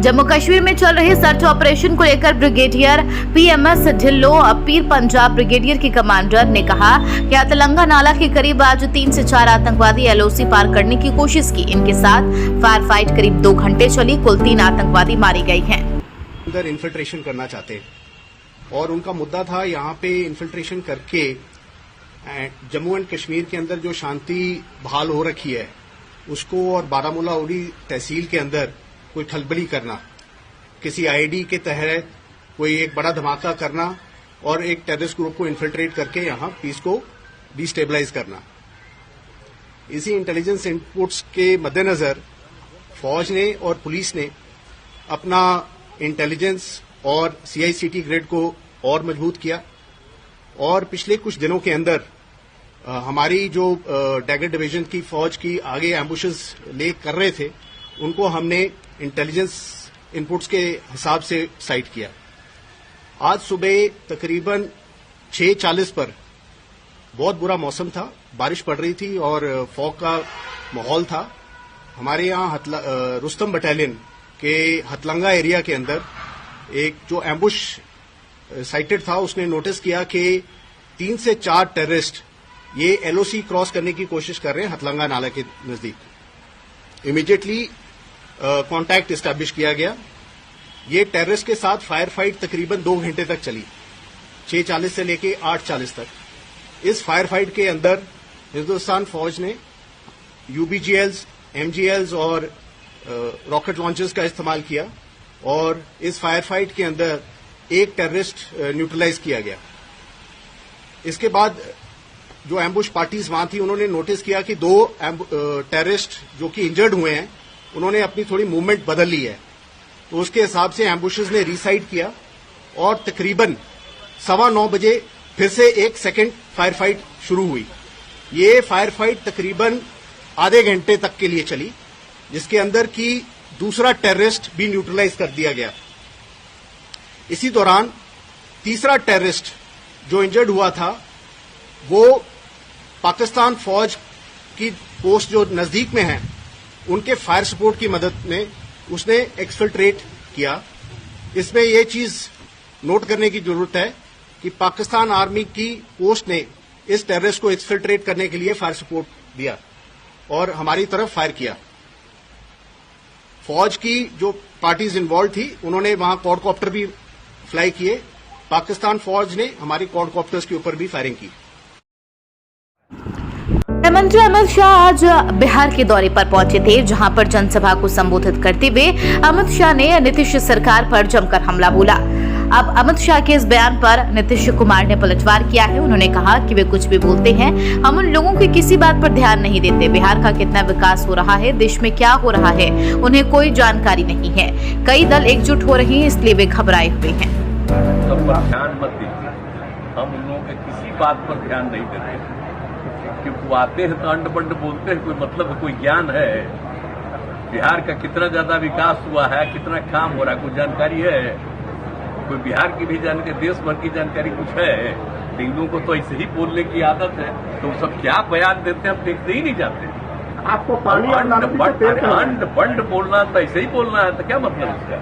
जम्मू कश्मीर में चल रहे सर्च ऑपरेशन को लेकर ब्रिगेडियर पीएमएस ढिल्लों पीर पंजाब ब्रिगेडियर के कमांडर ने कहा कि हथलंगा नाला के करीब आज 3 से 4 आतंकवादी एलओसी पार करने की कोशिश की। इनके साथ फायर फाइट करीब 2 घंटे चली। कुल 3 आतंकवादी मारे गए हैं। अंदर इन्फिल्ट्रेशन करना चाहते हैं और उनका मुद्दा था यहाँ पे इन्फिल्ट्रेशन करके जम्मू एंड कश्मीर के अंदर जो शांति बहाल हो रखी है उसको और बारामूला उड़ी तहसील के अंदर कोई खलबली करना, किसी आईडी के तहत कोई एक बड़ा धमाका करना और एक टेररिस्ट ग्रुप को इन्फिल्ट्रेट करके यहां पीस को डिस्टेबलाइज करना। इसी इंटेलिजेंस इनपुट्स के मद्देनजर फौज ने और पुलिस ने अपना इंटेलिजेंस और सीआईसीटी ग्रिड को और मजबूत किया और पिछले कुछ दिनों के अंदर हमारी जो डैगर डिवीजन की फौज की आगे एम्बुशेस ले कर रहे थे उनको हमने इंटेलिजेंस इनपुट्स के हिसाब से साइट किया। आज सुबह तकरीबन 6:40 पर बहुत बुरा मौसम था, बारिश पड़ रही थी और फॉग का माहौल था। हमारे यहाँ रुस्तम बटालियन के हथलंगा एरिया के अंदर एक जो एम्बुश साइटेड था उसने नोटिस किया कि 3 से 4 टेररिस्ट ये एलओसी क्रॉस करने की कोशिश कर रहे हैं हथलंगा नाला के नजदीक। इमीडिएटली कांटेक्ट एस्टैब्लिश किया गया। ये टेररिस्ट के साथ फायर फाइट तकरीबन 2 घंटे तक चली, 6:40 से लेके 8:40 तक। इस फायर फाइट के अंदर हिंदुस्तान फौज ने यूबीजीएल्स, एमजीएल्स और रॉकेट लॉन्चर्स का इस्तेमाल किया और इस फायर फाइट के अंदर एक टेररिस्ट न्यूट्रलाइज किया गया। इसके बाद जो एम्बुश पार्टीज वहां थी उन्होंने नोटिस किया कि 2 टेररिस्ट जो कि इंजर्ड हुए हैं उन्होंने अपनी थोड़ी मूवमेंट बदल ली है, तो उसके हिसाब से एम्बुशेस ने रीसाइड किया और तकरीबन 9:15 बजे फिर से एक सेकेंड फायर फाइट शुरू हुई। ये फायर फाइट तकरीबन आधे घंटे तक के लिए चली, जिसके अंदर की दूसरा टेररिस्ट भी न्यूट्रलाइज कर दिया गया। इसी दौरान तीसरा टेररिस्ट जो इंजर्ड हुआ था वो पाकिस्तान फौज की पोस्ट जो नजदीक में है उनके फायर सपोर्ट की मदद में उसने एक्सफिल्ट्रेट किया। इसमें यह चीज नोट करने की जरूरत है कि पाकिस्तान आर्मी की पोस्ट ने इस टेररिस्ट को एक्सफिल्ट्रेट करने के लिए फायर सपोर्ट दिया और हमारी तरफ फायर किया। फौज की जो पार्टीज इन्वॉल्व थी उन्होंने वहां क्वाडकॉप्टर भी फ्लाई किए। पाकिस्तान फौज ने हमारी क्वाडकॉप्टर्स के ऊपर भी फायरिंग की। गृहमंत्री अमित शाह आज बिहार के दौरे पर पहुंचे थे, जहां पर जनसभा को संबोधित करते हुए अमित शाह ने नीतीश सरकार पर जमकर हमला बोला। अब अमित शाह के इस बयान पर नीतीश कुमार ने पलटवार किया है। उन्होंने कहा कि वे कुछ भी बोलते हैं, हम उन लोगों की किसी बात पर ध्यान नहीं देते। बिहार का कितना विकास हो रहा है, देश में क्या हो रहा है, उन्हें कोई जानकारी नहीं है। कई दल एकजुट हो रहे हैं, इसलिए वे घबराए हुए हैं। सब पर ध्यान मत दीजिए, हम उन लोगों के किसी बात पर ध्यान नहीं देते क्योंकि वो आते हैं तो अंड बंड बोलते हैं, कोई मतलब कोई ज्ञान है? बिहार का कितना ज्यादा विकास हुआ है, कितना काम हो रहा है, कोई जानकारी है? कोई बिहार की भी जानकारी, देश भर की जानकारी कुछ है? इन लोगों को तो ऐसे ही बोलने की आदत है, तो सब क्या बयान देते हैं हम देखते ही नहीं जाते। आपको पानी अंड बंड बोलना तो ऐसे ही बोलना है, तो क्या मतलब इसका?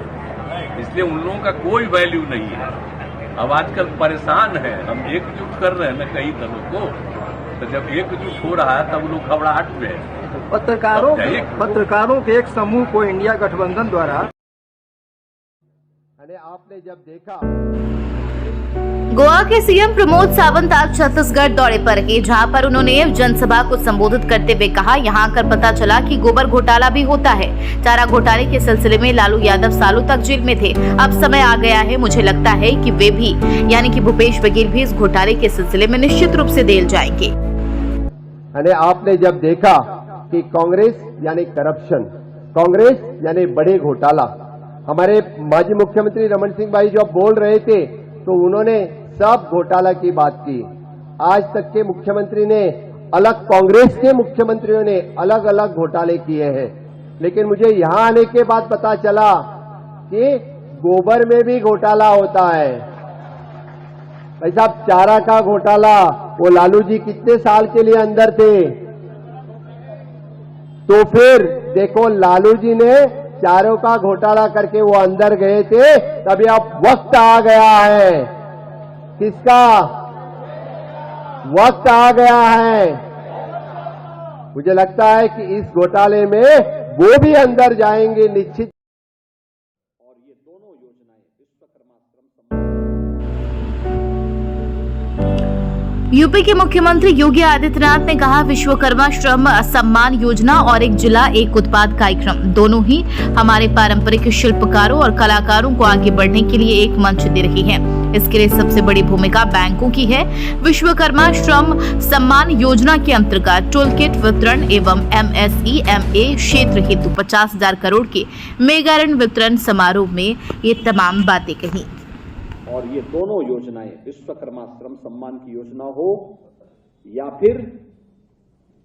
इसलिए उन लोगों का कोई वैल्यू नहीं है। अब आजकल परेशान है, हम एकजुट कर रहे हैं ना कई दलों को, तो जब एकजुट हो रहा है तब लोग घबराहट में है। पत्रकारों के एक समूह को इंडिया गठबंधन द्वारा आपने जब देखा। गोवा के सीएम प्रमोद सावंत आज छत्तीसगढ़ दौरे पर रहे, जहां पर उन्होंने जनसभा को संबोधित करते हुए कहा, यहां आकर पता चला कि गोबर घोटाला भी होता है। चारा घोटाले के सिलसिले में लालू यादव सालों तक जेल में थे, अब समय आ गया है। मुझे लगता है कि वे भी यानी कि भूपेश बघेल भी इस घोटाले के सिलसिले में निश्चित रूप से जेल जाएंगे। आपने जब देखा कि कांग्रेस यानी करप्शन, कांग्रेस यानी बड़े घोटाला, हमारे माजी मुख्यमंत्री रमन सिंह भाई जब बोल रहे थे तो उन्होंने सब घोटाला की बात की। आज तक के मुख्यमंत्री ने अलग, कांग्रेस के मुख्यमंत्रियों ने अलग अलग घोटाले किए हैं, लेकिन मुझे यहां आने के बाद पता चला कि गोबर में भी घोटाला होता है। भाई साहब, चारा का घोटाला, वो लालू जी कितने साल के लिए अंदर थे? तो फिर देखो, लालू जी ने चारों का घोटाला करके वो अंदर गए थे, तभी अब वक्त आ गया है। किसका वक्त आ गया है? मुझे लगता है कि इस घोटाले में वो भी अंदर जाएंगे निश्चित। यूपी के मुख्यमंत्री योगी आदित्यनाथ ने कहा, विश्वकर्मा श्रम सम्मान योजना और एक जिला एक उत्पाद कार्यक्रम दोनों ही हमारे पारंपरिक शिल्पकारों और कलाकारों को आगे बढ़ने के लिए एक मंच दे रही है। इसके लिए सबसे बड़ी भूमिका बैंकों की है। विश्वकर्मा श्रम सम्मान योजना के अंतर्गत टूल किट वितरण एवं MSEMA क्षेत्र हेतु 50,000 करोड़ के मेगा ऋण वितरण समारोह में ये तमाम बातें कही। और ये दोनों योजनाएं, विश्वकर्मा श्रम सम्मान की योजना हो या फिर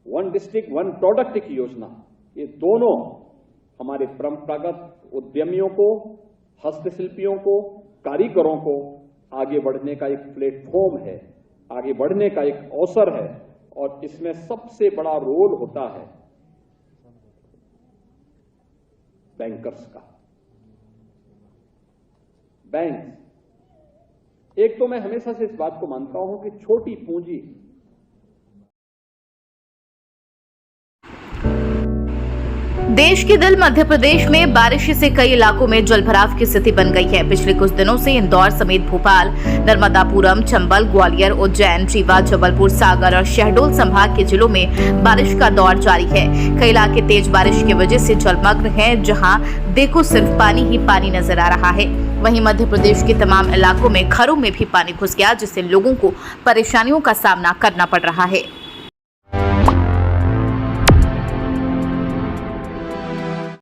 वन डिस्ट्रिक्ट वन प्रोडक्ट की योजना, ये दोनों हमारे परंपरागत उद्यमियों को, हस्तशिल्पियों को, कारीगरों को आगे बढ़ने का एक प्लेटफॉर्म है, आगे बढ़ने का एक अवसर है। और इसमें सबसे बड़ा रोल होता है बैंकर्स का। बैंक, एक तो मैं हमेशा से इस बात को मानता हूं कि छोटी पूंजी देश के दिल मध्य प्रदेश में बारिश से कई इलाकों में जलभराव की स्थिति बन गई है। पिछले कुछ दिनों से इंदौर समेत भोपाल, नर्मदापुरम, चंबल, ग्वालियर, उज्जैन, रीवा, जबलपुर, सागर और शहडोल संभाग के जिलों में बारिश का दौर जारी है। कई इलाके तेज बारिश की वजह से जलमग्न हैं, जहां देखो सिर्फ पानी ही पानी नजर आ रहा है। वहीं मध्य प्रदेश के तमाम इलाकों में घरों में भी पानी घुस गया, जिससे लोगों को परेशानियों का सामना करना पड़ रहा है।